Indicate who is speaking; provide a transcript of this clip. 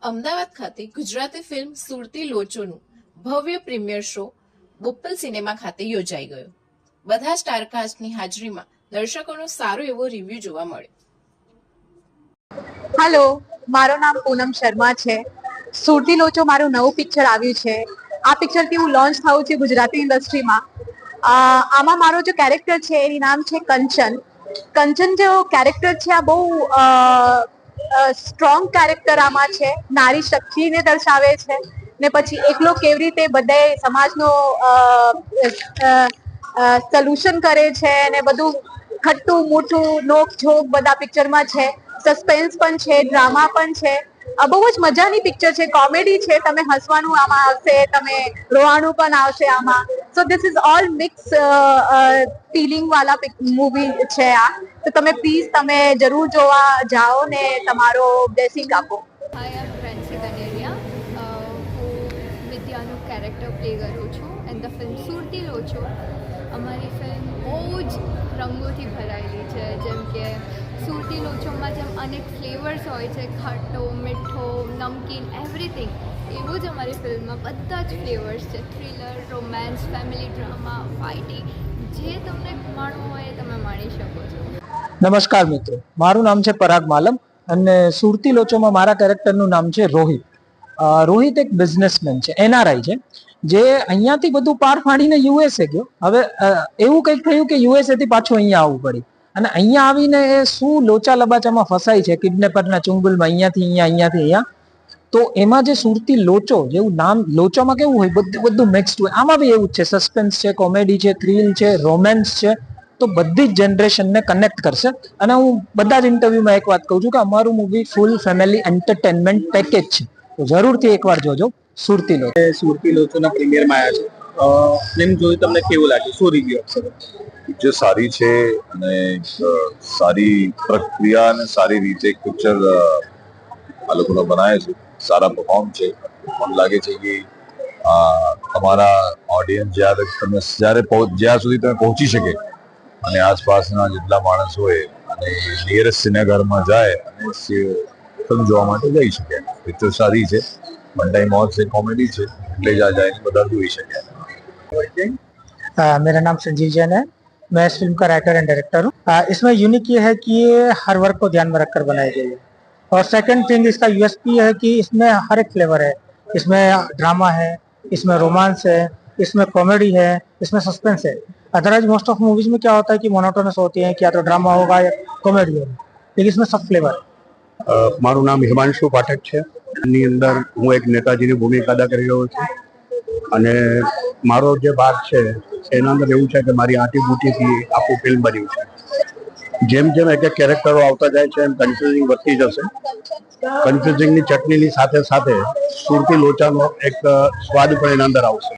Speaker 1: અમદાવાદ ખાતે ગુજરાતી ફિલ્મ સુરતી લોચોનું ભવ્ય premier show Bopal cinema ખાતે યોજાઈ ગયો. બધા સ્ટારકાસ્ટની હાજરીમાં દર્શકોનો સારો એવો રિવ્યુ જોવા મળ્યો.
Speaker 2: હેલો, મારું નામ પૂનમ શર્મા છે. સુરતી લોચો મારું નવું પિક્ચર આવ્યું છે. આ પિક્ચરથી હું લોન્ચ થયું છે ગુજરાતી ઇન્ડસ્ટ્રીમાં. આમાં મારો જે કેરેક્ટર છે એની નામ છે કંચન. કંચન જે કેરેક્ટર છે આ બહુ સ્ટ્રોંગ કેરેક્ટર આમાં છે. નારી શક્તિને દર્શાવે છે ને પછી એકલો કેવી રીતે બધે સમાજનો સોલ્યુશન કરે છે ને બધું ખટ્ટું મીઠું નોક ઝોક બધા પિક્ચરમાં છે. સસ્પેન્સ પણ છે, ડ્રામા પણ છે. બહુ જ મજાની પિક્ચર છે. કોમેડી છે, તમે હસવાનું આમાં આવશે, તમે રોવાનું પણ આવશે આમાં. So this is all mix feeling વાળા મૂવી છે આ. તો તમે પ્લીઝ તમે જરૂર જોવા જાઓ ને તમારો બ્લેસિંગ આપો.
Speaker 3: હાય, આઈ એમ ફ્રેન્સી કનેરિયા. હું વિદ્યાનું કેરેક્ટર પ્લે કરું છું એન્ડ ધ ફિલ્મ સુરતી લોચો. અમારી ફિલ્મ બહુ જ રંગોથી ભરાયેલી છે. જેમ કે સુરતી લોચોમાં જેમ અનેક ફ્લેવર્સ હોય છે, ખાટો, મીઠો, નમકીન, એવરીથિંગ, એવું જ અમારી ફિલ્મમાં બધા જ ફ્લેવર્સ છે. Thriller, romance, family drama, fighting, જે તમને માણવું હોય એ તમે માણી શકો છો.
Speaker 4: નમસ્કાર મિત્રો, મારું નામ છે પરાગ માલમ અને સુરતી લોચોમાં મારા કેરેક્ટરનું નામ છે રોહિત. રોહિત એક બિઝનેસમેન છે, એનઆરઆઈ છે, જે અહીંયાથી બધું પાર ફાડીને યુએસએ ગયો. હવે એવું કંઈક થયું કે યુએસએ થી પાછું અહીંયા આવવું પડ્યું અને અહીંયા આવીને એ શું લોચા લબાચામાં ફસાય છે, કિડનેપરના ચુંગલમાં, અહીંયાથી અહીંયા. તો એમાં જે સુરતી લોચો જેવું નામ, લોચોમાં કેવું હોય, બધું મિક્સ્ડ હોય. આમાં બી એવું જ છે. સસ્પેન્સ છે, કોમેડી છે, થ્રિલ છે, રોમેન્સ છે. તો બધી જ જનરેશનને કનેક્ટ કરશે. અને હું બધા જ ઇન્ટરવ્યુમાં એક વાત કહું છું કે અમારું movie full family entertainment package છે. તો જરૂરથી એકવાર જોજો સુરતી લોચો.
Speaker 5: સુરતી લોચોના પ્રીમિયરમાં આવ્યા છે. ફિલ્મ જોઈ તમને કેવું લાગ્યું? શું રિવ્યુ આપશો?
Speaker 6: પિક્ચર સારી છે અને સારી પ્રક્રિયા અને સારી રીતે એક પિક્ચર આ લોકોને બનાવે છે. સારા પરફોર્મ છે. મને લાગે છે કે તમારા ઓડિયન્સ જ્યાં સુધી તમે પહોંચી શકે અને આસપાસના જેટલા માણસ હોય અને નિયરેસ્ટ સિનેમાઘરમાં જાય અને ફિલ્મ જોવા માટે જઈ શકે. પિક્ચર સારી છે, વન ટાઈમ વોચ છે, કોમેડી છે, એટલે જ જાય બધા જોઈ શકે.
Speaker 4: मेरा नाम संजीव जैन है. मैं इस फिल्म का राइटर एंड डायरेक्टर हूँ. इसमें यूनिक ये है कि ये हर वर्ग को ध्यान में रखकर बनाई गई है. और सेकंड थिंग, इसका यूएसपी है कि इसमें हर एक फ्लेवर है. इसमें ड्रामा है, इसमें रोमांस है, इसमें कॉमेडी है, इसमें सस्पेंस है. अदरवाइज मोस्ट ऑफ मूवीज में क्या होता है कि मोनोटोनस होती है कि या तो ड्रामा होगा या कॉमेडी होगा, लेकिन इसमें सब फ्लेवर है.
Speaker 5: મારું નામ હિમાંશુ પાઠક છે. એની અંદર હું એક નેતાજીની ભૂમિકા અદા કરી રહ્યો છું અને મારો જે ભાગ છે એના અંદર એવું છે કે મારી આંટી બૂટીથી આખું ફિલ્મ બન્યું છે. જેમ જેમ એક એક કેરેક્ટરો આવતા જાય છે એમ કન્ફ્યુઝિંગ વધતી જશે. કન્ફ્યુઝિંગની ચટણીની સાથે સાથે સુરતી લોચાનો એક સ્વાદ પણ એના અંદર આવશે.